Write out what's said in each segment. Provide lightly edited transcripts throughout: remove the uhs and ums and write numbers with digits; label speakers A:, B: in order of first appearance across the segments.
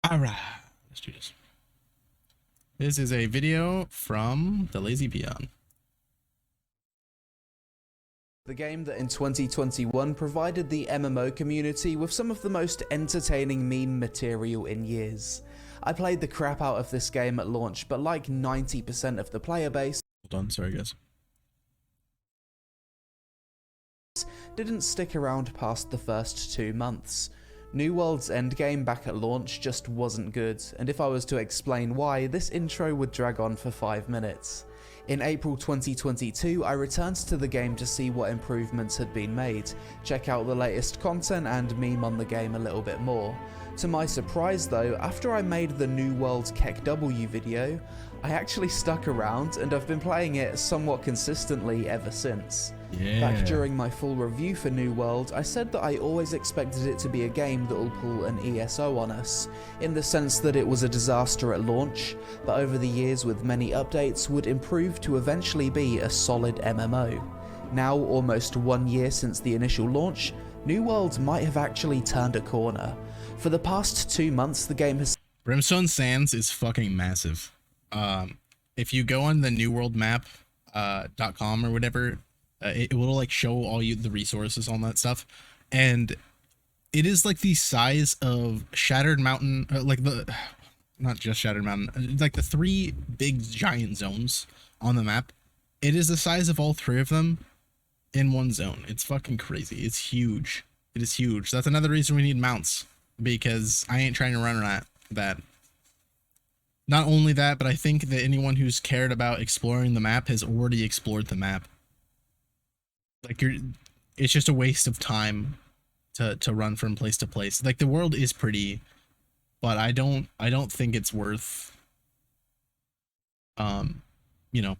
A: All right, let's do this. This is a video from the Lazy Peon.
B: The game that in 2021 provided the MMO community with some of the most entertaining meme material in years. I played the crap out of this game at launch, but like 90% of the player base,
A: Hold on, sorry guys.
B: didn't stick around past the first 2 months. New World's endgame back at launch just wasn't good, and if I was to explain why, this intro would drag on for 5 minutes. In April 2022, I returned to the game to see what improvements had been made, check out the latest content and meme on the game a little bit more. To my surprise though, after I made the New World KEKW video, I actually stuck around and I've been playing it somewhat consistently ever since.
A: Yeah.
B: Back during my full review for New World, I said that I always expected it to be a game that will pull an ESO on us, in the sense that it was a disaster at launch, but over the years with many updates would improve to eventually be a solid MMO. Now, almost 1 year since the initial launch, New World might have actually turned a corner. For the past 2 months, the game has...
A: Brimstone Sands is fucking massive. If you go on the New World map, .com or whatever, it will like show all the resources on that stuff, and it is like the size of Shattered Mountain, not just Shattered Mountain, like the 3 big giant zones on the map. It is the size of all 3 of them in one zone. It's fucking crazy. It's huge. It is huge. That's another reason we need mounts, because I ain't trying to run that. Not only that, but I think that anyone who's cared about exploring the map has already explored the map. Like it's just a waste of time to run from place to place. Like the world is pretty, but I don't think it's worth you know,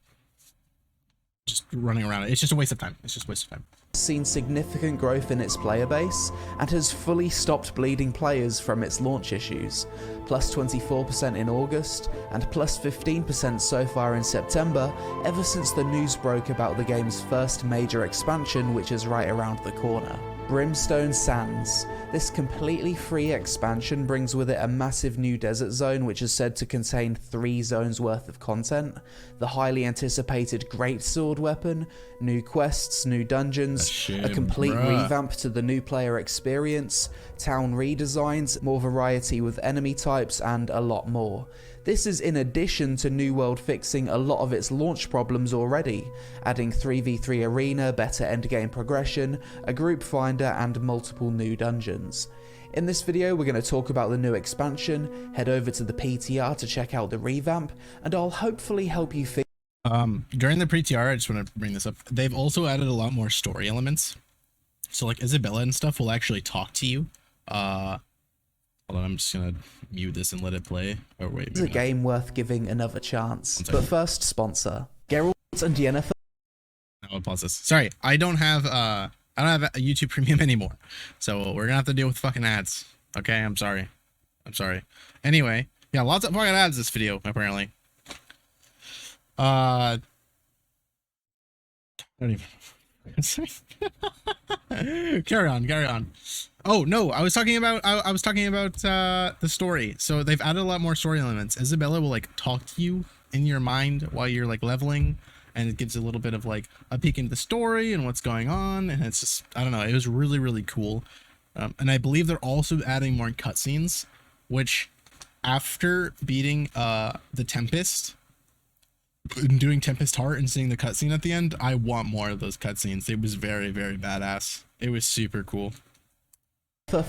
A: just running around it. It's just a waste of time. It's just a waste of time.
B: Seen significant growth in its player base and has fully stopped bleeding players from its launch issues, plus 24% in August and plus 15% so far in September, ever since the news broke about the game's first major expansion, which is right around the corner. Brimstone SANDS. This completely free expansion brings with it a massive new desert zone which is said to contain 3 zones worth of content, the highly anticipated greatsword weapon, new quests, new dungeons, a complete revamp to the new player experience, town redesigns, more variety with enemy types, and a lot more. This is in addition to New World fixing a lot of its launch problems already, adding 3v3 arena, better endgame progression, a group finder, and multiple new dungeons. In this video we're going to talk about the new expansion, head over to the PTR to check out the revamp, and I'll hopefully help you figure
A: during the PTR, I just want to bring this up, they've also added a lot more story elements. So like Isabella and stuff will actually talk to you. Hold on, I'm just gonna mute this and let it play. Oh wait,
B: it's a game worth giving another chance. But first, sponsor Geralt and Yennefer.
A: I'll pause this. Sorry, I don't have a YouTube Premium anymore, so we're gonna have to deal with fucking ads. Okay, I'm sorry. Anyway, yeah, lots of fucking ads this video apparently. I don't even. carry on. Oh no, I was talking about the story. So they've added a lot more story elements. Isabella will like talk to you in your mind while you're like leveling, and it gives a little bit of like a peek into the story and what's going on, and it's just, I don't know, it was really cool. And I believe they're also adding more cutscenes, which after beating the Tempest, doing Tempest Heart and seeing the cutscene at the end, I want more of those cutscenes. It was very badass. It was super cool.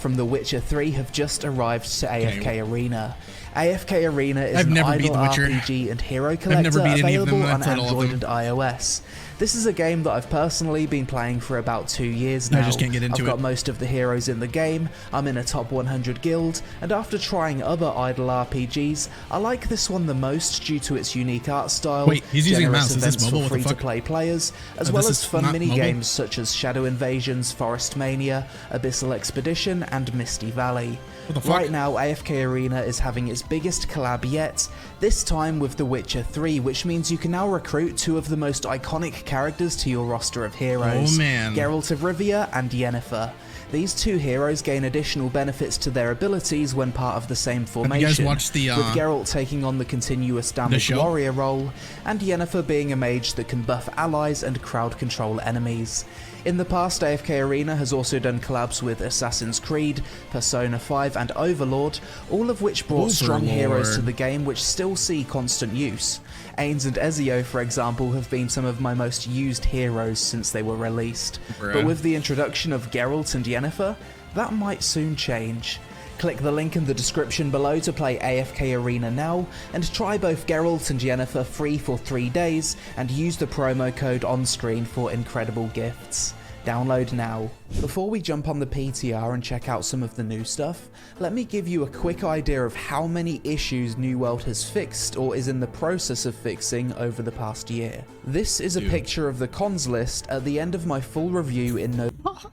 B: From The Witcher 3 have just arrived to AFK Arena. AFK Arena is an idle RPG and hero collector available on Android and iOS. This is a game that I've personally been playing for about 2 years now.
A: I just can't get into it.
B: I've got most of the heroes in the game, I'm in a top 100 guild, and after trying other idle RPGs, I like this one the most due to its unique art style,
A: wait, he's using a mouse. Is this mobile?
B: For free-to-play players, as well as fun mini-games such as Shadow Invasions, Forest Mania, Abyssal Expedition, and Misty Valley. Right now, AFK Arena is having its biggest collab yet, this time with The Witcher 3, which means you can now recruit 2 of the most iconic characters to your roster of heroes, Geralt of Rivia and Yennefer. These two heroes gain additional benefits to their abilities when part of the same formation,
A: Have you guys watched the,
B: with Geralt taking on the continuous damage warrior role, and Yennefer being a mage that can buff allies and crowd control enemies. In the past, AFK Arena has also done collabs with Assassin's Creed, Persona 5 and Overlord, all of which brought strong heroes to the game which still see constant use. Ains and Ezio, for example, have been some of my most used heroes since they were released. But with the introduction of Geralt and Yennefer, that might soon change. Click the link in the description below to play AFK Arena now, and try both Geralt and Yennefer free for 3 days, and use the promo code on screen for incredible gifts. Download now. Before we jump on the PTR and check out some of the new stuff, let me give you a quick idea of how many issues New World has fixed or is in the process of fixing over the past year. This is a picture of the cons list at the end of my full review in November.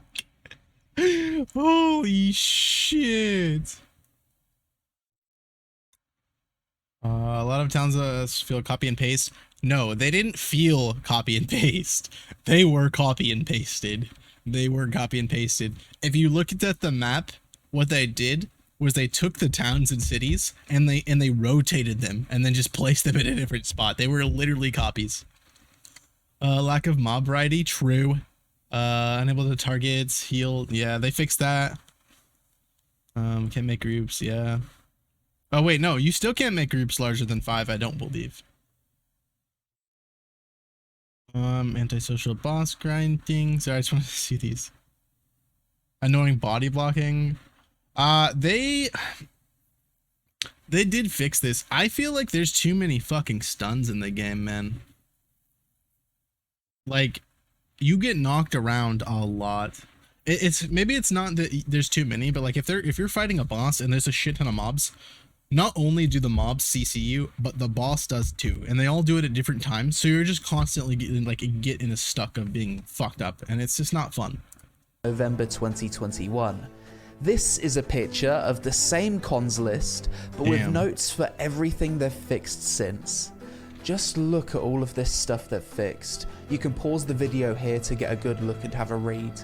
A: Holy shit. A lot of towns feel copy and paste. No, they didn't feel copy and paste. They were copy and pasted. They were copy and pasted. If you look at the map, what they did was they took the towns and cities and they rotated them and then just placed them in a different spot. They were literally copies. Lack of mob variety, true. Unable to targets, heal. Yeah, they fixed that. Can't make groups. Yeah. Oh wait, no, you still can't make groups larger than 5. I don't believe. Antisocial boss grinding. Sorry, I just wanted to see these. Annoying body blocking. They did fix this. I feel like there's too many fucking stuns in the game, man. Like, you get knocked around a lot. It's maybe it's not that there's too many, but like if you're fighting a boss and there's a shit ton of mobs, not only do the mobs CC you, but the boss does too, and they all do it at different times. So you're just constantly get in a stuck of being fucked up, and it's just not fun.
B: November 2021. This is a picture of the same cons list, but with notes for everything they've fixed since. Just look at all of this stuff they've fixed. You can pause the video here to get a good look and have a read.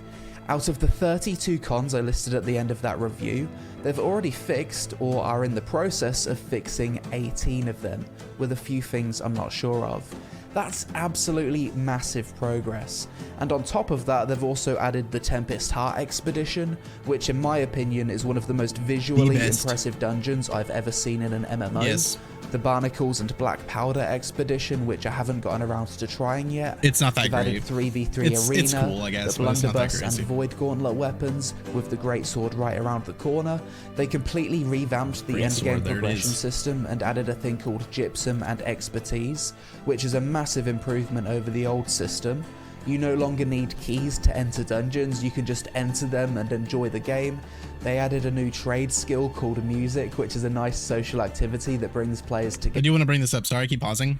B: Out of the 32 cons I listed at the end of that review, they've already fixed or are in the process of fixing 18 of them, with a few things I'm not sure of. That's absolutely massive progress. And on top of that, they've also added the Tempest Heart Expedition, which in my opinion is one of the most visually impressive dungeons I've ever seen in an MMO.
A: Yes.
B: The Barnacles and Black Powder Expedition, which I haven't gotten around to trying yet.
A: It's not that great.
B: They've added 3v3 Arena,
A: it's cool, I guess,
B: the Blunderbuss and Void Gauntlet weapons, with the Great Sword right around the corner. They completely revamped the endgame progression system and added a thing called Gypsum and Expertise, which is a massive improvement over the old system. You no longer need keys to enter dungeons, you can just enter them and enjoy the game. They added a new trade skill called Music, which is a nice social activity that brings players together.
A: I do want to bring this up, sorry I keep pausing.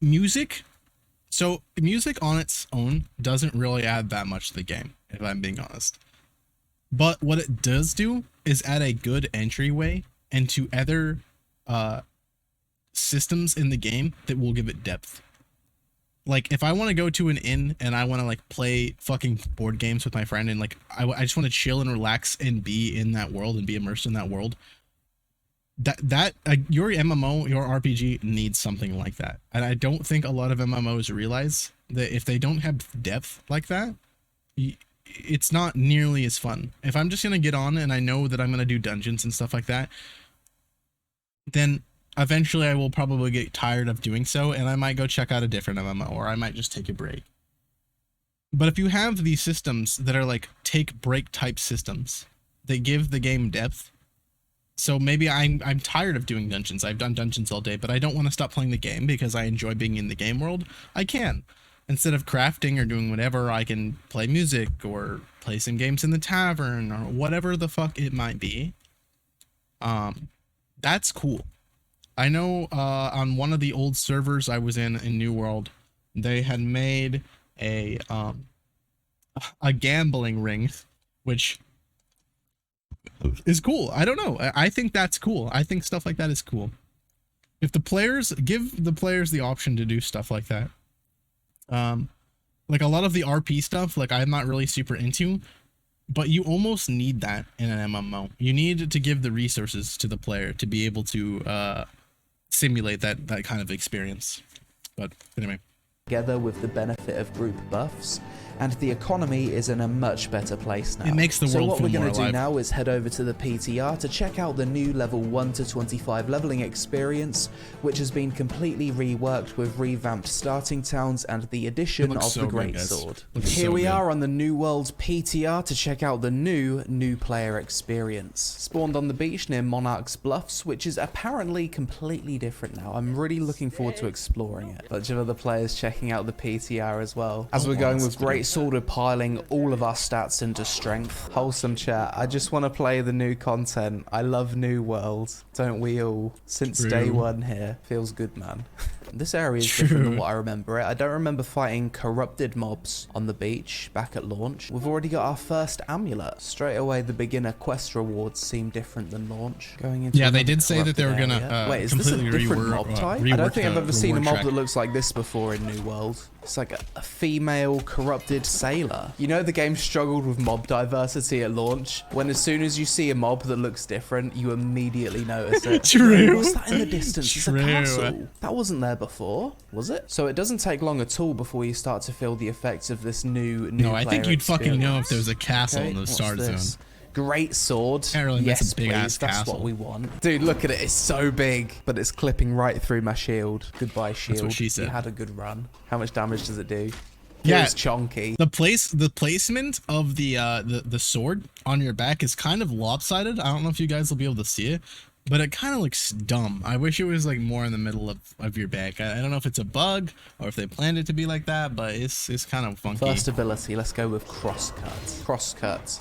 A: Music? So music on its own doesn't really add that much to the game, if I'm being honest. But what it does do is add a good entryway into other systems in the game that will give it depth. Like, if I want to go to an inn and I want to, like, play fucking board games with my friend and, like, I just want to chill and relax and be in that world and be immersed in that world, your MMO, your RPG needs something like that. And I don't think a lot of MMOs realize that if they don't have depth like that, it's not nearly as fun. If I'm just going to get on and I know that I'm going to do dungeons and stuff like that, then eventually I will probably get tired of doing so, and I might go check out a different MMO, or I might just take a break. But if you have these systems that are like take break type systems that give the game depth, so maybe I'm tired of doing dungeons. I've done dungeons all day, but I don't want to stop playing the game because I enjoy being in the game world. I can. Instead of crafting or doing whatever, I can play music or play some games in the tavern or whatever the fuck it might be. That's cool. I know on one of the old servers I was in New World, they had made a gambling ring, which is cool. I don't know. I think that's cool. I think stuff like that is cool. If the players give the players the option to do stuff like that, like a lot of the RP stuff, like I'm not really super into. but you almost need that in an MMO. You need to give the resources to the player to be able to simulate that kind of experience. But anyway,
B: together with the benefit of group buffs, and the economy is in a much better place now.
A: it makes the world
B: So what
A: feel
B: we're
A: more
B: going to do
A: alive.
B: now is head over to the PTR to check out the new level 1 to 25 leveling experience, which has been completely reworked with revamped starting towns and the addition of
A: so
B: the
A: good,
B: Great
A: guys.
B: Sword.
A: Looks
B: Here
A: so
B: we
A: good.
B: are on the New World PTR to check out the new player experience. Spawned on the beach near Monarch's Bluffs, which is apparently completely different now. I'm really looking forward to exploring it. Bunch of other players checking out the PTR as well. As we're going with Great Sword, we're piling all of our stats into strength. Wholesome chat. I just want to play the new content. I love New World. Don't we all? Since
A: True.
B: day one here. Feels good, man. This area is different than
A: True.
B: what I remember it. I don't remember fighting corrupted mobs on the beach back at launch. We've already got our first amulet. Straight away, the beginner quest rewards seem different than launch. Going into
A: Yeah, they
B: another
A: did say that they were
B: corrupted
A: gonna
B: area. Wait, is this a
A: completely
B: different mob type? I
A: rework
B: don't think I've
A: the
B: ever seen a
A: reward
B: mob
A: track.
B: that looks like this before in New World. It's like a female corrupted sailor. You know the game struggled with mob diversity at launch? When as soon as you see a mob that looks different, you immediately notice it.
A: True.
B: What's that in the distance? It's a
A: True.
B: castle. That wasn't there before, was it? So it doesn't take long at all before you start to feel the effects of this new
A: No, I think
B: player
A: you'd fucking know if there was a
B: experience.
A: castle
B: Okay,
A: in the
B: what's
A: start
B: this?
A: zone.
B: Great sword.
A: Apparently that's a
B: Yes,
A: big
B: please.
A: ass
B: That's
A: castle.
B: what we want. Dude, look at it. It's so big, but it's clipping right through my shield. Goodbye, shield.
A: That's what she said.
B: You had a good run. How much damage does it do?
A: Yeah.
B: It's chonky.
A: The placement of the sword on your back is kind of lopsided. I don't know if you guys will be able to see it, but it kind of looks dumb. I wish it was like more in the middle of your back. I don't know if it's a bug or if they planned it to be like that, but it's kind of funky.
B: First ability, let's go with crosscut. Crosscut.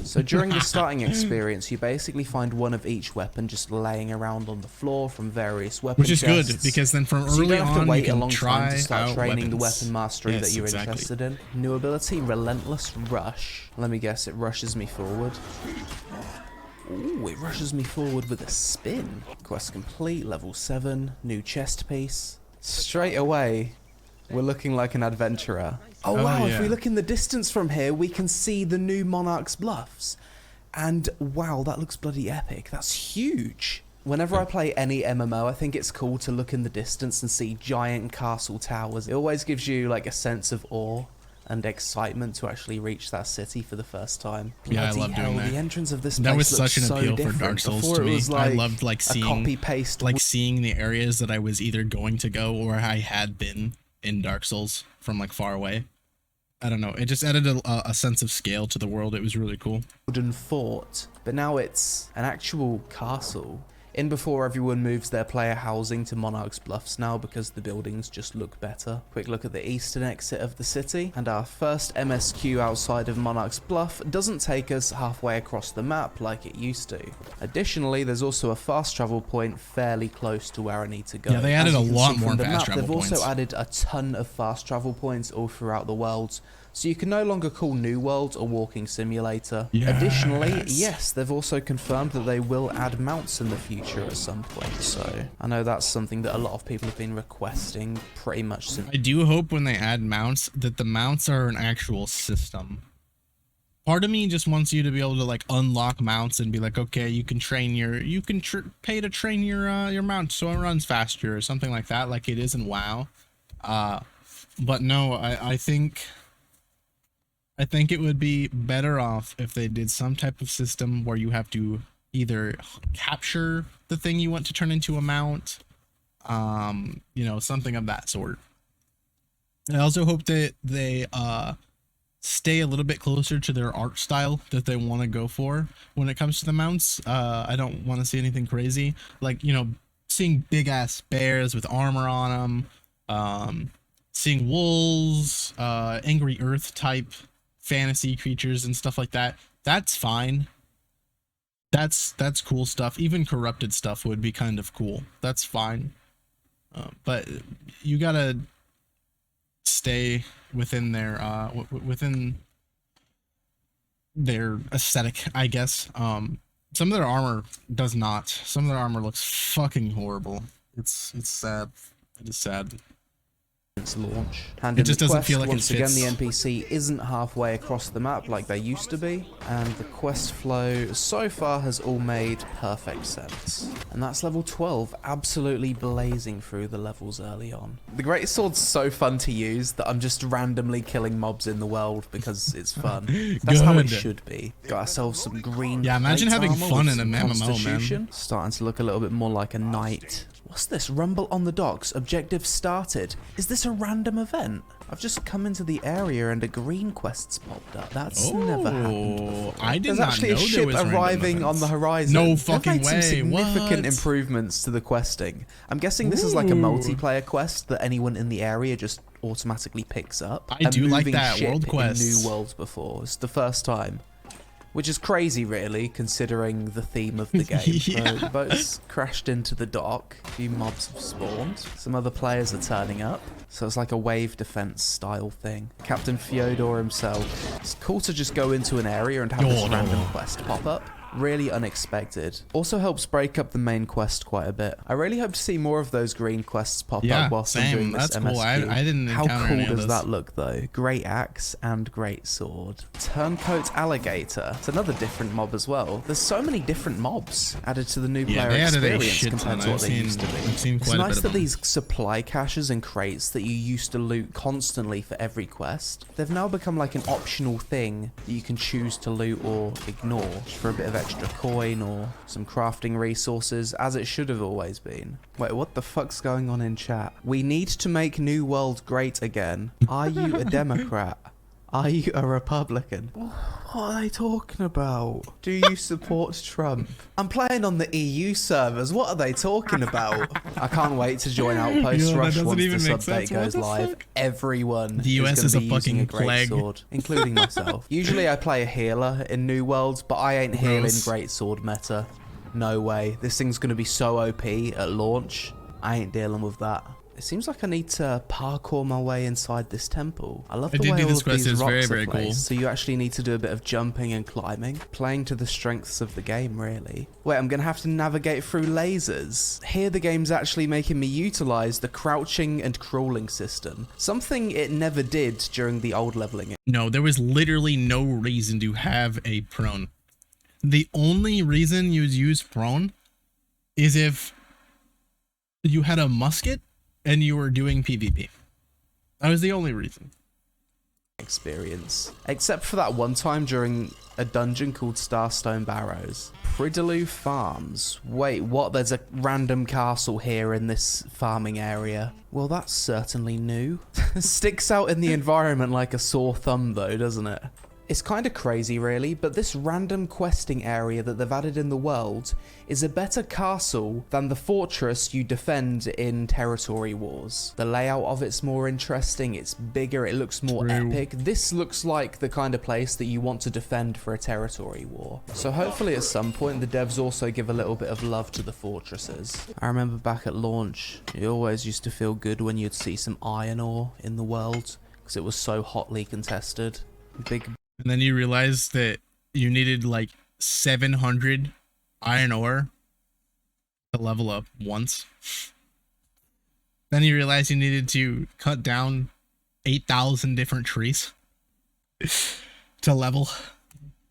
B: So during the starting experience, you basically find one of each weapon just laying around on the floor from various weapon
A: Which is good
B: chests.
A: because then from
B: So you
A: early
B: don't have to
A: on you
B: wait a
A: can
B: long time
A: try
B: to start
A: out
B: training the
A: weapons.
B: weapon mastery
A: Yes,
B: that you're
A: exactly.
B: interested in. New ability, Relentless Rush. Let me guess, it rushes me forward. Ooh, it rushes me forward with a spin. Quest complete, level 7, new chest piece. Straight away, we're looking like an adventurer. Oh wow,
A: yeah.
B: if we look in the distance from here, we can see the new Monarch's Bluffs. And wow, that looks bloody epic. That's huge. Whenever I play any MMO, I think it's cool to look in the distance and see giant castle towers. It always gives you like a sense of awe and excitement to actually reach that city for the first time.
A: Yeah, I
B: Bloody
A: love doing
B: hell,
A: that.
B: the entrance of this
A: That
B: place
A: was
B: looks
A: such an
B: so
A: appeal for
B: different.
A: Dark Souls
B: Before
A: to
B: it
A: me.
B: was
A: I loved like
B: a
A: seeing
B: copy-paste
A: seeing the areas that I was either going to go or I had been in Dark Souls from like far away. I don't know. It just added a sense of scale to the world. It was really cool.
B: wooden fort, but now it's an actual castle. In before everyone moves their player housing to Monarch's Bluffs now because the buildings just look better. Quick look at the eastern exit of the city, and our first MSQ outside of Monarch's Bluff doesn't take us halfway across the map like it used to. Additionally, there's also a fast travel point fairly close to where I need to go.
A: Yeah, they added
B: As
A: a
B: you can
A: lot
B: see
A: more
B: from the
A: fast
B: map,
A: travel
B: they've also
A: points.
B: added a ton of fast travel points all throughout the world. So you can no longer call New World a walking simulator.
A: Yes.
B: Additionally, yes, they've also confirmed that they will add mounts in the future at some point. So I know that's something that a lot of people have been requesting pretty much since.
A: I do hope when they add mounts that the mounts are an actual system. Part of me just wants you to be able to like unlock mounts and be like, okay, you can pay to train your mount so it runs faster or something like that, like it is in WoW. But no, I think it would be better off if they did some type of system where you have to either capture the thing you want to turn into a mount, you know, something of that sort. I also hope that they stay a little bit closer to their art style that they want to go for when it comes to the mounts. I don't want to see anything crazy, like, you know, seeing big ass bears with armor on them, seeing wolves, angry earth type fantasy creatures and stuff like that. That's fine. That's cool stuff. Even corrupted stuff would be kind of cool. That's fine. But you gotta stay within their within their aesthetic, I guess. Some of their armor does not. Some of their armor looks fucking horrible. It's sad. It is sad.
B: since launch. And
A: It
B: in
A: just
B: the
A: doesn't
B: quest,
A: feel like it
B: once again,
A: fits.
B: the NPC isn't halfway across the map like they used to be, and the quest flow so far has all made perfect sense. And that's level 12, absolutely blazing through the levels early on. The greatsword's so fun to use that I'm just randomly killing mobs in the world because it's fun. That's how it should be. Got ourselves some green.
A: Yeah, imagine
B: plate
A: having
B: armor
A: fun
B: with
A: in
B: some
A: an MMO, man.
B: constitution. Starting to look a little bit more like a knight. What's this? Rumble on the docks. Objective started. Is this a random event? I've just come into the area and a green quest's popped up. That's never happened before.
A: I did
B: There's
A: not
B: actually
A: know
B: a
A: there
B: ship
A: was random
B: arriving on
A: events.
B: the horizon.
A: No
B: They've
A: fucking
B: made some
A: way.
B: significant
A: What?
B: improvements to the questing. I'm guessing this is like a
A: Ooh.
B: multiplayer quest that anyone in the area just automatically picks up.
A: I do like that,
B: ship
A: world quests.
B: in New Worlds before. It's the first time. Which is crazy, really, considering the theme of the game.
A: Yeah.
B: The boat's crashed into the dock. A few mobs have spawned. Some other players are turning up. So it's like a wave defense style thing. Captain Fyodor himself. It's cool to just go into an area and have this random quest pop up. Really unexpected. Also helps break up the main quest quite a bit. I really hope to see more of those green quests pop up whilst I'm doing this
A: That's
B: MSQ.
A: cool. I didn't
B: How
A: encounter
B: cool
A: any of
B: does
A: this.
B: that look though? Great axe and great sword. Turncoat alligator. It's another different mob as well. There's so many different mobs added to the new
A: Yeah,
B: player
A: they added a
B: experience
A: shit
B: compared
A: ton.
B: to what
A: I've
B: they used to be.
A: seen
B: It's
A: quite a
B: nice
A: bit
B: that
A: of them.
B: these supply caches and crates that you used to loot constantly for every quest, they've now become like an optional thing that you can choose to loot or ignore for a bit of extra coin or some crafting resources, as it should have always been. Wait, what the fuck's going on in chat? We need to make New World great again. Are you a Democrat? Are you a Republican? What are they talking about? Do you support Trump? I'm playing on the EU servers. What are they talking about? I can't wait to join Outpost
A: Yo, that
B: Rush
A: doesn't
B: once
A: even
B: this
A: make
B: update
A: sense. What
B: goes
A: the
B: live.
A: fuck?
B: Everyone
A: The US
B: is
A: is a
B: gonna be using
A: fucking
B: great
A: plague.
B: sword, including myself. Usually I play a healer in New World, but I ain't healing
A: Gross.
B: great sword meta. No way. This thing's gonna be so OP at launch. I ain't dealing with that. It seems like I need to parkour my way inside this temple. I love the way all of these rocks are placed, so you actually need to do a bit of jumping and climbing, playing to the strengths of the game, really. Wait, I'm gonna have to navigate through lasers. Here the game's actually making me utilize the crouching and crawling system, something it never did during the old leveling.
A: No, there was literally no reason to have a prone. The only reason you'd use prone is if you had a musket and you were doing PvP. That was the only reason.
B: Experience. Except for that one time during a dungeon called Starstone Barrows. Pridaloo Farms. Wait, what? There's a random castle here in this farming area. Well, that's certainly new. Sticks out in the environment like a sore thumb though, doesn't it? It's kind of crazy really, but this random questing area that they've added in the world is a better castle than the fortress you defend in Territory Wars. The layout of it's more interesting, it's bigger, it looks more epic. This looks like the kind of place that you want to defend for a territory war. So hopefully at some point the devs also give a little bit of love to the fortresses. I remember back at launch, it always used to feel good when you'd see some iron ore in the world because it was so hotly contested. Big.
A: And then you realized that you needed like 700 iron ore to level up once. Then you realized you needed to cut down 8,000 different trees to level.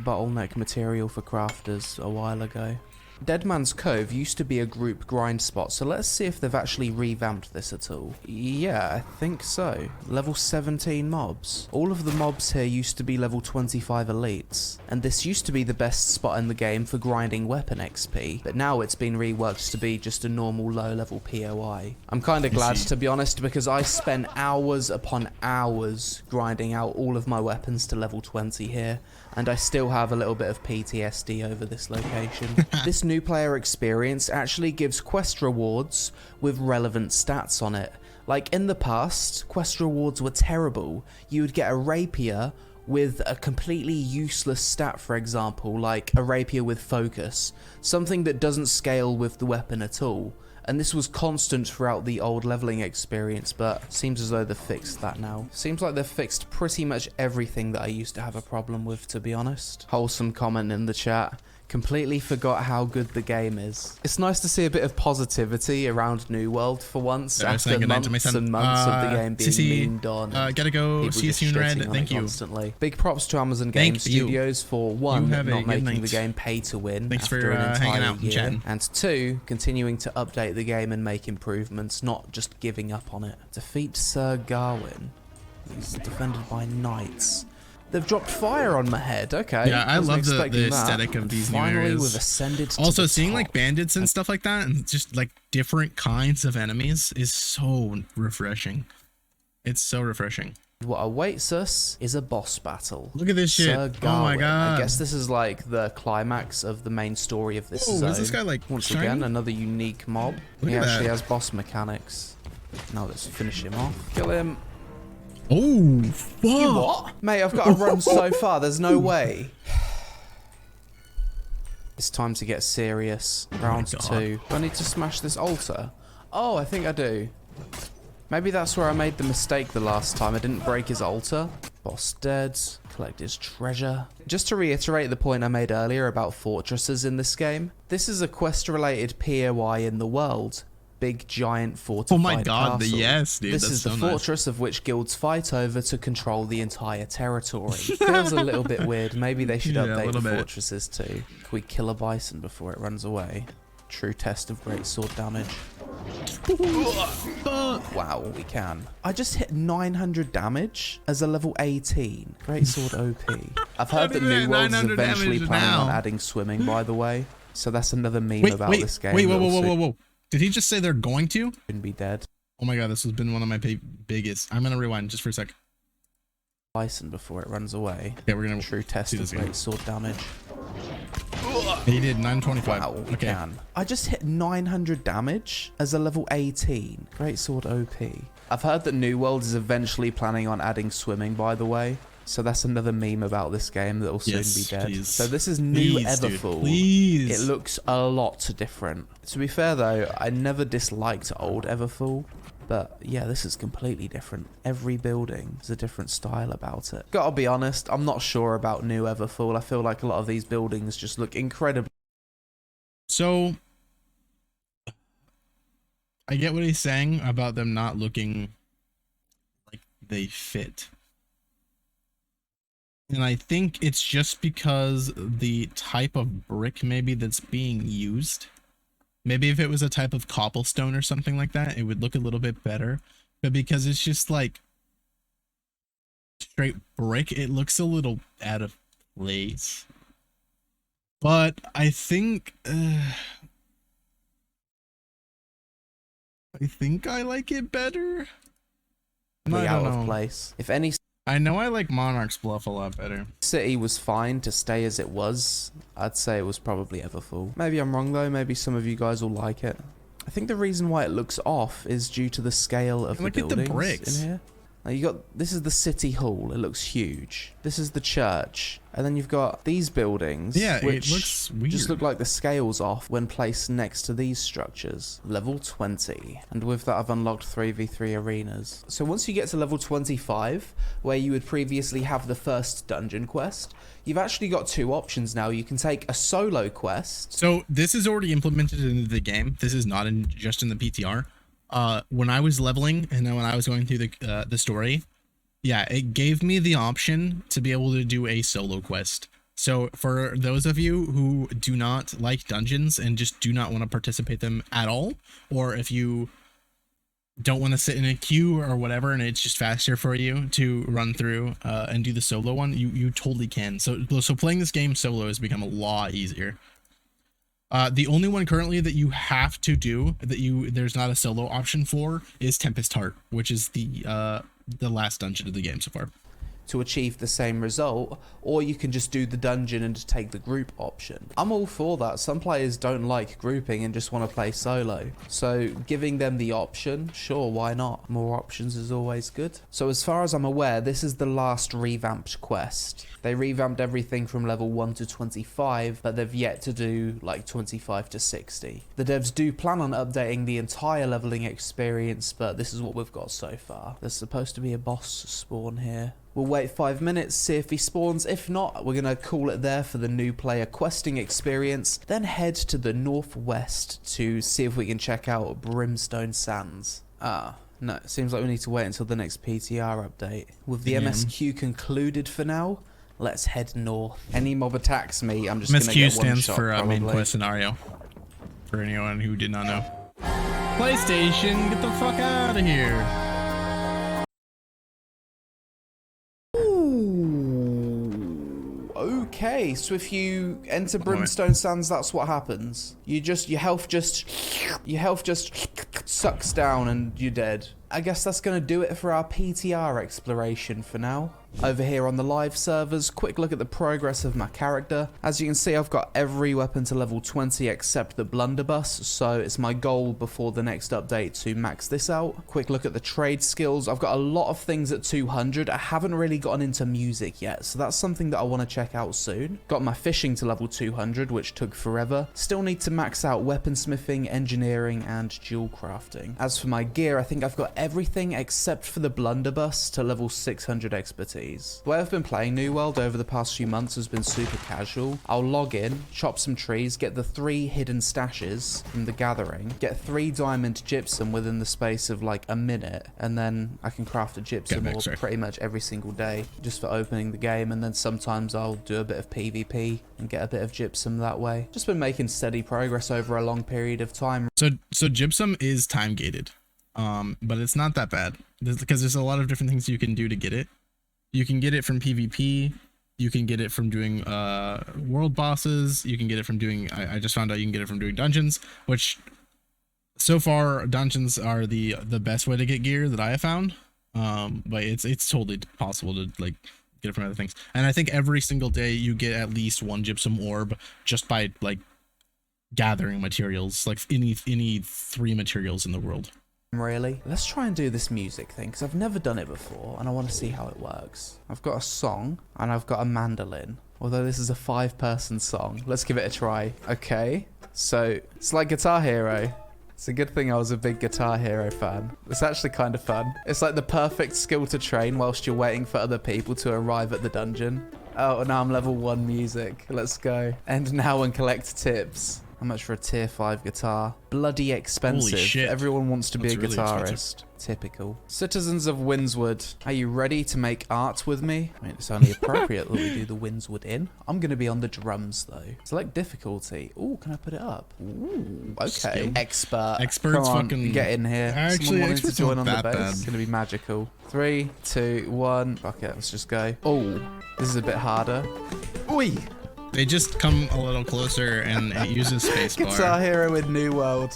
B: Bottleneck material for crafters a while ago. Deadman's Cove used to be a group grind spot, so let's see if they've actually revamped this at all. Yeah, I think so. Level 17 mobs. All of the mobs here used to be level 25 elites, and this used to be the best spot in the game for grinding weapon XP, but now it's been reworked to be just a normal low-level POI. I'm kind of glad, to be honest, because I spent hours upon hours grinding out all of my weapons to level 20 here, and I still have a little bit of PTSD over this location. This new player experience actually gives quest rewards with relevant stats on it. Like in the past, quest rewards were terrible. You would get a rapier with a completely useless stat, for example, like a rapier with focus, something that doesn't scale with the weapon at all. And this was constant throughout the old leveling experience, but seems as though they've fixed that now. Seems like they've fixed pretty much everything that I used to have a problem with, to be honest. Wholesome comment in the chat. Completely forgot how good the game is. It's nice to see a bit of positivity around New World for once, after months and months of the game being memed on.
A: Gotta go. See you soon, Red. Thank you.
B: Constantly. Big props to Amazon Game Studios for one, not making the game pay to win after an entire year, and two, continuing to update the game and make improvements, not just giving up on it. Defeat Sir Gawain. He's defended by knights. They've dropped fire on my head. Okay.
A: Yeah, I love the aesthetic of these new areas.
B: We've ascended to
A: also,
B: the
A: seeing
B: top.
A: like bandits and stuff like that, and just like different kinds of enemies is so refreshing. It's so refreshing.
B: What awaits us is a boss battle.
A: Look at this shit.
B: Sir Gawain.
A: Oh my god.
B: I guess this is like the climax of the main story of this zone.
A: Is this guy like
B: Once
A: shiny?
B: again, another unique mob.
A: Look
B: He
A: at
B: actually
A: that.
B: has boss mechanics. Now let's finish him off. Kill him.
A: Oh, fuck.
B: What? Mate, I've got to run so far. There's no way. It's time to get serious. Round 2. Do I need to smash this altar? Oh, I think I do. Maybe that's where I made the mistake the last time. I didn't break his altar. Boss dead. Collect his treasure. Just to reiterate the point I made earlier about fortresses in this game, this is a quest-related POI in the world. Big, giant, fortified
A: Oh my god,
B: castle.
A: yes, dude.
B: This
A: that's
B: is the
A: so
B: fortress of which guilds fight over to control the entire territory. Feels a little bit weird. Maybe they should update the fortresses too. Can we kill a bison before it runs away? True test of great sword damage. Wow, we can. I just hit 900 damage as a level 18. Great sword OP. I've heard that New World is eventually planning on adding swimming, by the way. So that's another meme about this game.
A: Wait, whoa. Did he just say they're going to?
B: Shouldn't be dead.
A: Oh my god, this has been one of my biggest. I'm gonna rewind just for a sec.
B: Bison before it runs away.
A: Okay, we're gonna
B: true test of great sword damage.
A: He did 925.
B: Wow, we can. I just hit 900 damage as a level 18. Great sword OP. I've heard that New World is eventually planning on adding swimming, by the way. So that's another meme about this game that will soon be dead.
A: Please.
B: So this is new Everfull.
A: Please.
B: It looks a lot different. To be fair though, I never disliked old Everfull. But yeah, this is completely different. Every building has a different style about it. Gotta be honest, I'm not sure about new Everfull. I feel like a lot of these buildings just look incredibly...
A: So, I get what he's saying about them not looking like they fit. And I think it's just because the type of brick maybe that's being used. Maybe if it was a type of cobblestone or something like that, it would look a little bit better. But because it's just like straight brick, it looks a little out of place. But I think I like it better.
B: out of place. If any
A: I know I like Monarch's Bluff a lot better.
B: city was fine to stay as it was, I'd say it was probably Everfull. Maybe I'm wrong though, maybe some of you guys will like it. I think the reason why it looks off is due to the scale of the buildings
A: the bricks
B: in here. Now you got, this is the city hall, it looks huge. This is the church, and then you've got these buildings, which
A: it looks weird.
B: just look like the scales off when placed next to these structures. Level 20, and with that I've unlocked 3v3 arenas. So once you get to level 25, where you would previously have the first dungeon quest, you've actually got two options now. You can take a solo quest.
A: So this is already implemented into the game. This is not just in the PTR. When I was leveling and then when I was going through the story, yeah, it gave me the option to be able to do a solo quest. So for those of you who do not like dungeons and just do not want to participate them at all, or if you don't want to sit in a queue or whatever and it's just faster for you to run through and do the solo one, you totally can. So playing this game solo has become a lot easier. The only one currently that you have to do there's not a solo option for is Tempest Heart, which is the last dungeon of the game so far.
B: To achieve the same result, or you can just do the dungeon and take the group option. I'm all for that. Some players don't like grouping and just want to play solo. So giving them the option, sure, why not? More options is always good. So as far as I'm aware, this is the last revamped quest. They revamped everything from level 1 to 25, but they've yet to do like 25 to 60. The devs do plan on updating the entire leveling experience, but this is what we've got so far. There's supposed to be a boss spawn here. We'll wait 5 minutes, see if he spawns. If not, we're going to call it there for the new player questing experience, then head to the northwest to see if we can check out Brimstone Sands. No, it seems like we need to wait until the next PTR update. With the MSQ concluded for now, let's head north. Any mob attacks me, I'm just going to get one
A: stands
B: shot,
A: for
B: probably.
A: main quest scenario. For anyone who did not know. PlayStation, get the fuck out of here.
B: Okay, so if you enter Brimstone Sands, that's what happens. Your health just sucks down and you're dead. I guess that's going to do it for our PTR exploration for now. Over here on the live servers, quick look at the progress of my character. As you can see, I've got every weapon to level 20 except the blunderbuss, so it's my goal before the next update to max this out. Quick look at the trade skills. I've got a lot of things at 200. I haven't really gotten into music yet, so that's something that I want to check out soon. Got my fishing to level 200, which took forever. Still need to max out weaponsmithing, engineering, and jewel crafting. As for my gear, I think I've got everything except for the blunderbuss to level 600 expertise. The way I've been playing New World over the past few months has been super casual. I'll log in, chop some trees, get the 3 hidden stashes from the gathering, get 3 diamond gypsum within the space of like a minute, and then I can craft a gypsum ore pretty much every single day just for opening the game, and then sometimes I'll do a bit of PvP and get a bit of gypsum that way. Just been making steady progress over a long period of time.
A: So gypsum is time gated, but it's not that bad because there's a lot of different things you can do to get it. You can get it from PvP. You can get it from doing world bosses. You can get it from doing. I just found out you can get it from doing dungeons, which so far dungeons are the best way to get gear that I have found. But it's totally possible to like get it from other things. And I think every single day you get at least 1 gypsum orb just by like gathering materials, like any 3 materials in the world.
B: Really? Let's try and do this music thing, because I've never done it before and I want to see how it works. I've got a song and I've got a mandolin, although this is a 5-person song. Let's give it a try. Okay, so it's like Guitar Hero. It's a good thing I was a big Guitar Hero fan. It's actually kind of fun. It's like the perfect skill to train whilst you're waiting for other people to arrive at the dungeon. Oh, now I'm level 1 music. Let's go. End now and collect tips. How much for a tier 5 guitar? Bloody expensive.
A: Holy shit.
B: Everyone wants to be a
A: That's really
B: guitarist.
A: expensive.
B: Typical. Citizens of Windswood, are you ready to make art with me? I mean, it's only appropriate that we do the Windswood Inn. I'm going to be on the drums, though. Select difficulty. Ooh, can I put it up? Ooh, okay.
A: Skill.
B: Expert.
A: Experts
B: Come on,
A: fucking...
B: get in here.
A: Actually,
B: Someone wanting to
A: experts
B: join on
A: aren't
B: the
A: that
B: bass. It's
A: bad.
B: going to be magical. 3, 2, 1. Fuck it, let's just go. Oh, this is a bit harder. Oi!
A: They just come a little closer and it uses spacebar.
B: Guitar Hero in New World.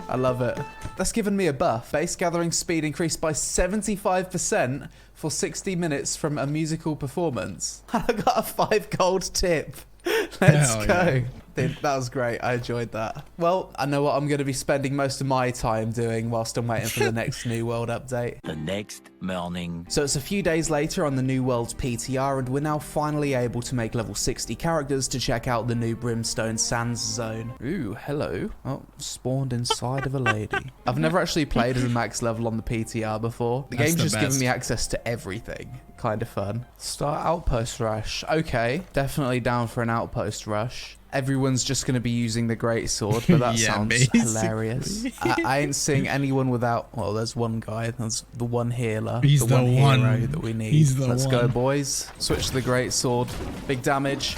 B: I love it. That's given me a buff. Base gathering speed increased by 75% for 60 minutes from a musical performance. I got a 5 gold tip. Let's
A: Hell
B: go.
A: yeah.
B: Dude, that was great. I enjoyed that. Well, I know what I'm going to be spending most of my time doing whilst I'm waiting for the next New World update.
C: The next morning.
B: So it's a few days later on the New World's PTR, and we're now finally able to make level 60 characters to check out the new Brimstone Sands zone. Ooh, hello. Oh, spawned inside of a lady. I've never actually played as a max level on the PTR before. The
A: That's
B: game's
A: the
B: just given
A: best.
B: me access to everything. Kind of fun. Start outpost rush. Okay, definitely down for an outpost rush. Everyone's just going to be using the great sword, but that
A: Yeah,
B: sounds
A: basically.
B: hilarious. I ain't seeing anyone without... Well, there's one guy. That's the one healer.
A: He's
B: the
A: the
B: one
A: one.
B: hero that we need.
A: He's the
B: Let's go,
A: one.
B: boys. Switch to the great sword. Big damage.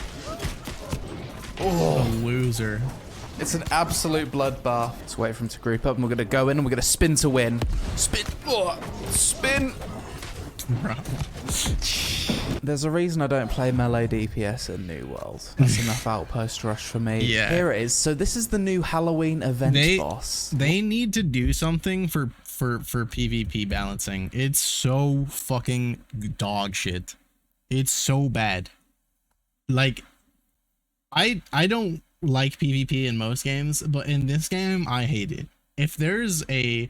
A: A
B: Oh,
A: loser.
B: it's an absolute bloodbath. Let's wait for him to group up, and we're going to go in, and we're going to spin to win. Spin. Oh, spin. There's a reason I don't play melee DPS in New World. That's enough outpost rush for me.
A: Yeah.
B: Here it is. So this is the new Halloween event boss.
A: They need to do something for PvP balancing. It's so fucking dog shit. It's so bad. Like, I don't like PvP in most games, but in this game, I hate it. If there's a...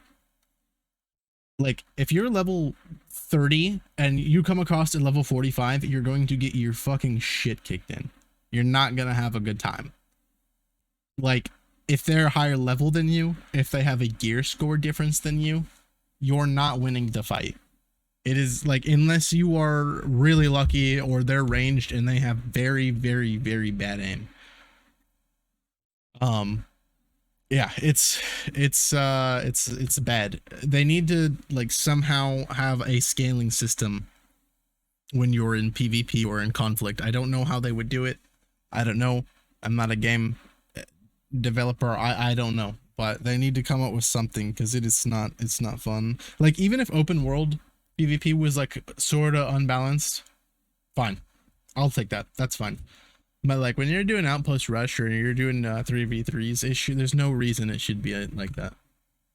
A: Like, if you're level 30 and you come across at level 45, you're going to get your fucking shit kicked in. You're not gonna have a good time. Like, if they're higher level than you, if they have a gear score difference than you, you're not winning the fight. It is like, unless you are really lucky or they're ranged and they have very, very, very bad aim. Yeah, it's bad. They need to like somehow have a scaling system when you're in PvP or in conflict. I don't know how they would do it. I don't know. I'm not a game developer. I don't know, but they need to come up with something, because it's not fun. Like, even if open world PvP was like sort of unbalanced, fine, I'll take that. That's fine. But like when you're doing outpost rush or you're doing 3v3s, there's no reason it should be like that.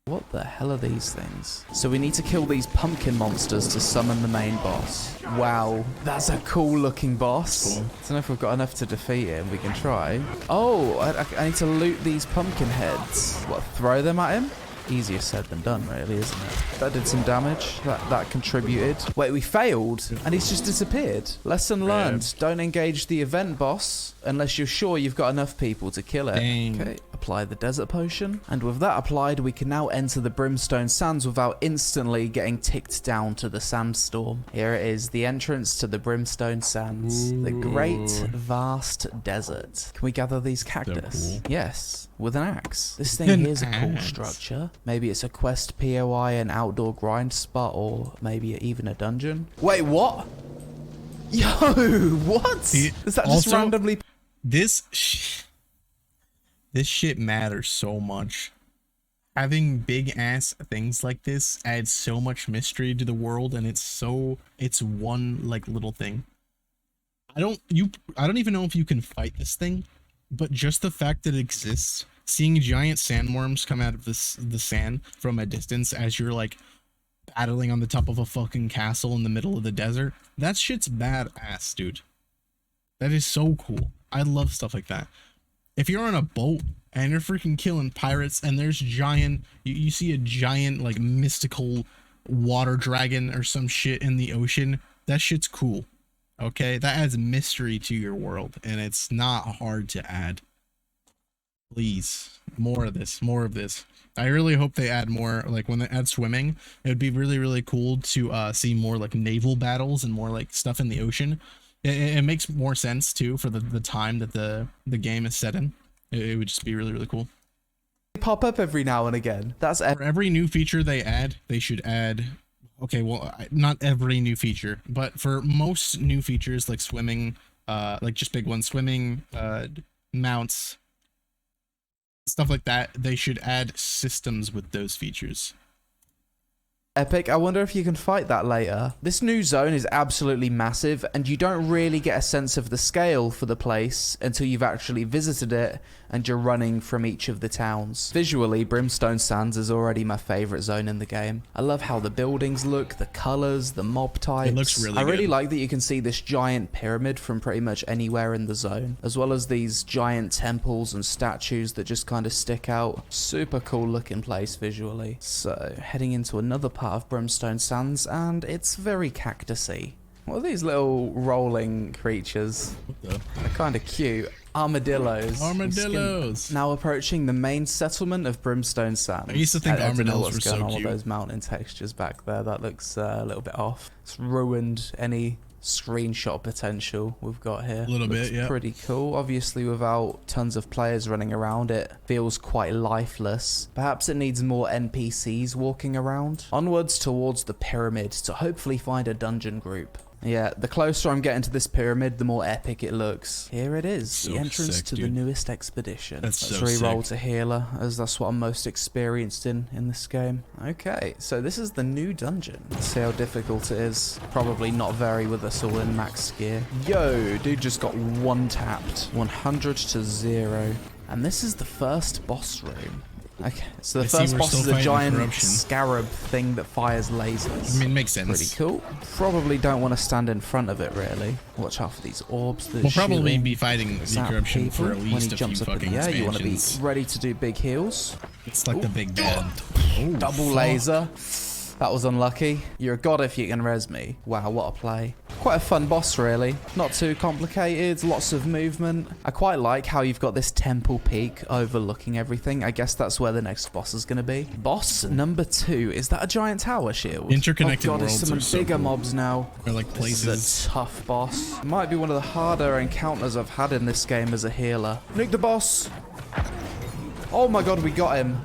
B: What the hell are these things? So we need to kill these pumpkin monsters to summon the main boss. Wow, that's a cool looking boss.
A: Cool.
B: I don't know if we've got enough to defeat him. We can try. Oh, I need to loot these pumpkin heads. What, throw them at him? Easier said than done, really, isn't it? That did some damage. That contributed. Wait, we failed, and he's just disappeared. Lesson learned: don't engage the event boss unless you're sure you've got enough people to kill it.
A: Dang.
B: Okay, apply the desert potion, and with that applied, we can now enter the Brimstone Sands without instantly getting ticked down to the sandstorm. Here it is, the entrance to the Brimstone Sands, the great vast desert. Can we gather these cactus?
A: Cool.
B: Yes. With an axe. This thing here's a cool structure. Maybe it's a quest POI, an outdoor grind spot, or maybe even a dungeon. Wait, what? Yo, what? Is that just randomly?
A: This shit matters so much. Having big ass things like this adds so much mystery to the world, and it's one like little thing. I don't even know if you can fight this thing, but just the fact that it exists, seeing giant sandworms come out of the sand from a distance as you're like battling on the top of a fucking castle in the middle of the desert, that shit's badass, dude. That is so cool. I love stuff like that. If you're on a boat and you're freaking killing pirates and there's giant, you see a giant like mystical water dragon or some shit in the ocean, that shit's cool. Okay, that adds mystery to your world, and it's not hard to add. Please, more of this, more of this. I really hope they add more, like when they add swimming, it would be really, really cool to see more like naval battles and more like stuff in the ocean. It makes more sense too for the time that the game is set in. It would just be really, really cool.
B: Pop up every now and again. That's
A: for every new feature they add, they should add. Okay, well, not every new feature, but for most new features like swimming, like just big ones, swimming, mounts, stuff like that, they should add systems with those features.
B: Epic, I wonder if you can fight that later. This new zone is absolutely massive, and you don't really get a sense of the scale for the place until you've actually visited it and you're running from each of the towns. Visually, Brimstone Sands is already my favourite zone in the game. I love how the buildings look, the colours, the mob types.
A: It looks really
B: I really
A: good.
B: like that you can see this giant pyramid from pretty much anywhere in the zone, as well as these giant temples and statues that just kind of stick out. Super cool looking place visually. So, heading into another part of Brimstone Sands, and it's very cactusy. What are these little rolling creatures? They're kind of cute. Armadillos.
A: Armadillos.
B: Now approaching the main settlement of Brimstone Sands.
A: I used to think
B: I don't know
A: armadillos
B: what's
A: were
B: going
A: so
B: on
A: cute.
B: with those mountain textures back there. That looks a little bit off. It's ruined any screenshot potential we've got here.
A: A little bit, yeah.
B: Pretty cool. Obviously, without tons of players running around, it feels quite lifeless. Perhaps it needs more NPCs walking around. Onwards towards the pyramid to hopefully find a dungeon group. Yeah, the closer I'm getting to this pyramid, the more epic it looks. Here it is,
A: So
B: the entrance
A: sick,
B: to the
A: dude.
B: newest expedition.
A: That's
B: Let's
A: so
B: re-roll
A: sick.
B: to healer, as that's what I'm most experienced in this game. Okay, so this is the new dungeon. Let's see how difficult it is. Probably not very with us all in max gear. Yo, dude just got one tapped. 100 to 0. And this is the first boss room. Okay, so the
A: I see
B: first
A: we're
B: boss
A: still
B: is a
A: fighting
B: giant
A: corruption.
B: scarab thing that fires lasers.
A: I mean, it makes sense.
B: Pretty cool. Probably don't want to stand in front of it, really. Watch out for these orbs that
A: We'll probably
B: shooting
A: be fighting the
B: at
A: corruption
B: people
A: for at
B: when he
A: least a few
B: jumps up in
A: fucking
B: the air. You want to be
A: expansions.
B: ready to do big heals.
A: It's like the big bad. Oh,
B: Double
A: fuck.
B: laser. That was unlucky. You're a god if you can res me. Wow, what a play. Quite a fun boss, really. Not too complicated, lots of movement. I quite like how you've got this temple peak overlooking everything. I guess that's where the next boss is going to be. Boss number 2. Is that a giant tower shield?
A: Interconnected
B: oh god,
A: worlds
B: there's some
A: are so
B: bigger
A: cool.
B: mobs now.
A: Or like
B: This is
A: places.
B: a tough boss. It might be one of the harder encounters I've had in this game as a healer. Nuke the boss. Oh my god, we got him.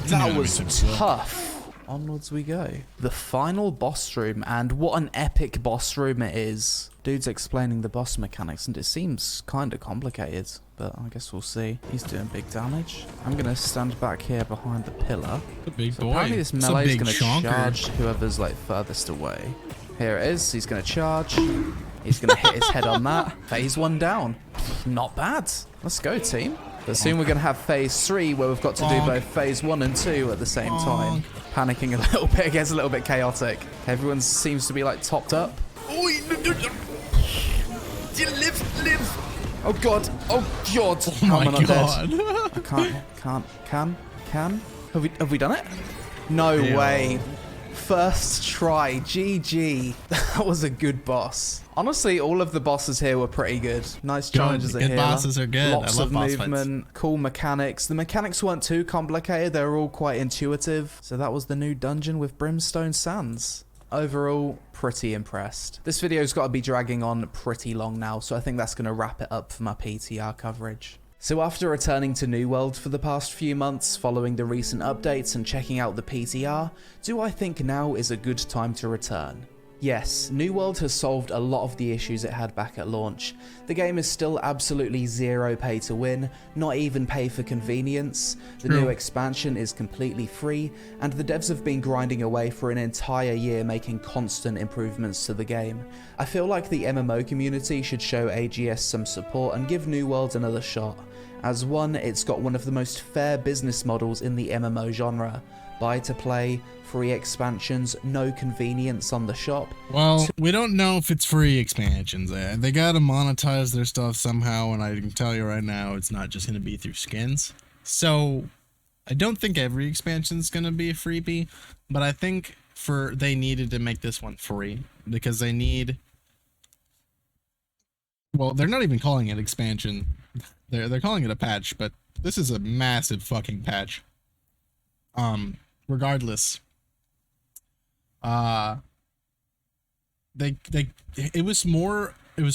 B: That was tough. Onwards we go. The final boss room, and what an epic boss room it is. Dude's explaining the boss mechanics, and it seems kind of complicated, but I guess we'll see. He's doing big damage. I'm going to stand back here behind the pillar.
A: A big
B: So
A: boy.
B: apparently this
A: It's a
B: melee is
A: big
B: going to
A: chonker.
B: charge whoever's like furthest away. Here it is. He's going to charge. He's going to hit his head on that. Phase 1 down. Not bad. Let's go, team. But soon we're going to have phase 3 where we've got to do both phase 1 and 2 at the same time. Panicking a little bit. It gets a little bit chaotic. Everyone seems to be like topped up.
A: Live.
B: Oh god. Oh god.
A: Oh
B: How am I
A: my
B: not
A: god.
B: dead? I can. Have we done it? No
A: Yeah.
B: way. First try. GG. That was a good boss. Honestly, all of the bosses here were pretty good. Nice challenges
A: Good
B: here.
A: bosses are good.
B: Lots
A: I love
B: of
A: boss fights.
B: movement, cool mechanics. The mechanics weren't too complicated. They were all quite intuitive. So that was the new dungeon with Brimstone Sands. Overall, pretty impressed. This video's got to be dragging on pretty long now, so I think that's going to wrap it up for my PTR coverage. So after returning to New World for the past few months, following the recent updates and checking out the PTR, do I think now is a good time to return? Yes, New World has solved a lot of the issues it had back at launch. The game is still absolutely zero pay to win, not even pay for convenience. The new expansion is completely free, and the devs have been grinding away for an entire year making constant improvements to the game. I feel like the MMO community should show AGS some support and give New World another shot. As one, it's got one of the most fair business models in the MMO genre. Buy to play, free expansions, no convenience on the shop.
A: Well, we don't know if it's free expansions. They gotta monetize their stuff somehow, and I can tell you right now, it's not just gonna be through skins. So, I don't think every expansion's gonna be a freebie, but I think they needed to make this one free because they need. Well, they're not even calling it expansion. They're calling it a patch, but this is a massive fucking patch. Regardless, it was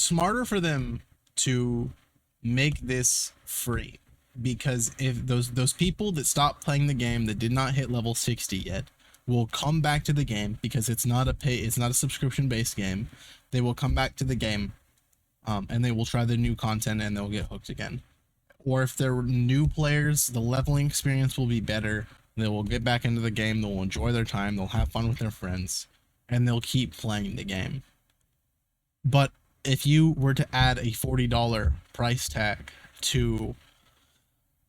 A: smarter for them to make this free, because if those people that stopped playing the game that did not hit level 60 yet will come back to the game, because it's not a subscription based game. They will come back to the game, and they will try the new content and they'll get hooked again. Or if they're new players, the leveling experience will be better. They will get back into the game, they'll enjoy their time, they'll have fun with their friends, and they'll keep playing the game. But if you were to add a $40 price tag to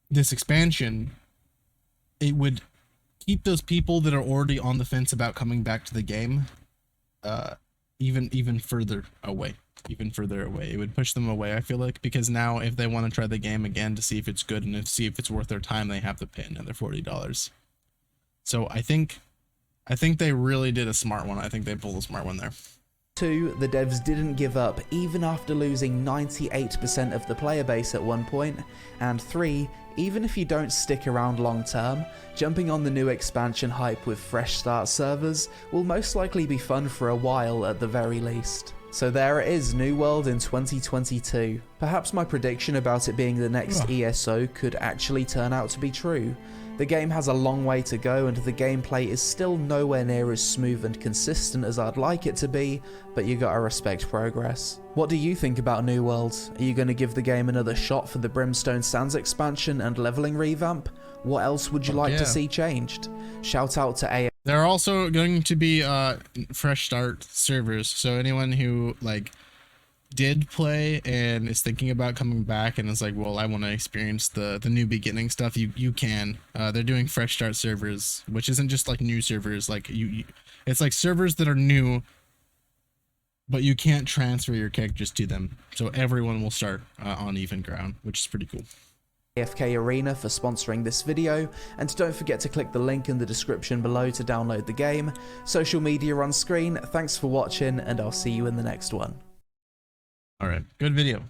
A: this expansion, it would keep those people that are already on the fence about coming back to the game even further away. It would push them away, I feel like, because now if they want to try the game again to see if it's good and see if it's worth their time, they have to pay another $40. So I think they really did a smart one. I think they pulled a smart one there.
B: 2, the devs didn't give up even after losing 98% of the player base at one point. And 3, even if you don't stick around long term, jumping on the new expansion hype with fresh start servers will most likely be fun for a while at the very least. So there it is, New World in 2022. Perhaps my prediction about it being the next ESO could actually turn out to be true. The game has a long way to go and the gameplay is still nowhere near as smooth and consistent as I'd like it to be, but you gotta respect progress. What do you think about New World? Are you going to give the game another shot for the Brimstone Sands expansion and leveling revamp? What else would you like to see changed? Shout out to A.
A: There are also going to be fresh start servers, so anyone who did play and is thinking about coming back and is like, well, I want to experience the new beginning stuff, you can. They're doing fresh start servers, which isn't just like new servers, it's like servers that are new, but you can't transfer your characters to them, so everyone will start on even ground, which is pretty cool.
B: AFK Arena for sponsoring this video, and don't forget to click the link in the description below to download the game. Social media on screen. Thanks for watching, and I'll see you in the next one.
A: All right, good video.